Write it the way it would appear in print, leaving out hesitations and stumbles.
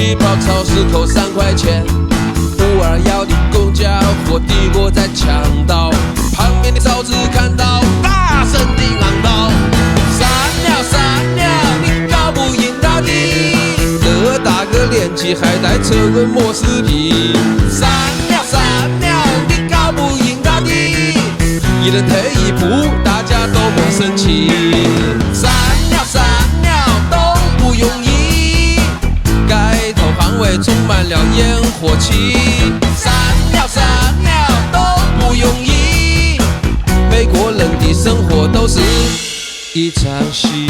起跑超市扣3块钱，521的公交或抵我在强盗，旁边的嫂子看到大声地嚷道：傻鸟傻鸟，你搞不赢他的，这大个年纪还带车滚摩斯皮，傻鸟傻鸟，你搞不赢他的，一人退一步，大家都不生气，傻鸟傻鸟都不容易，街头巷尾充满了烟火气，傻鸟傻鸟都不容易，美国人的生活都是一场戏。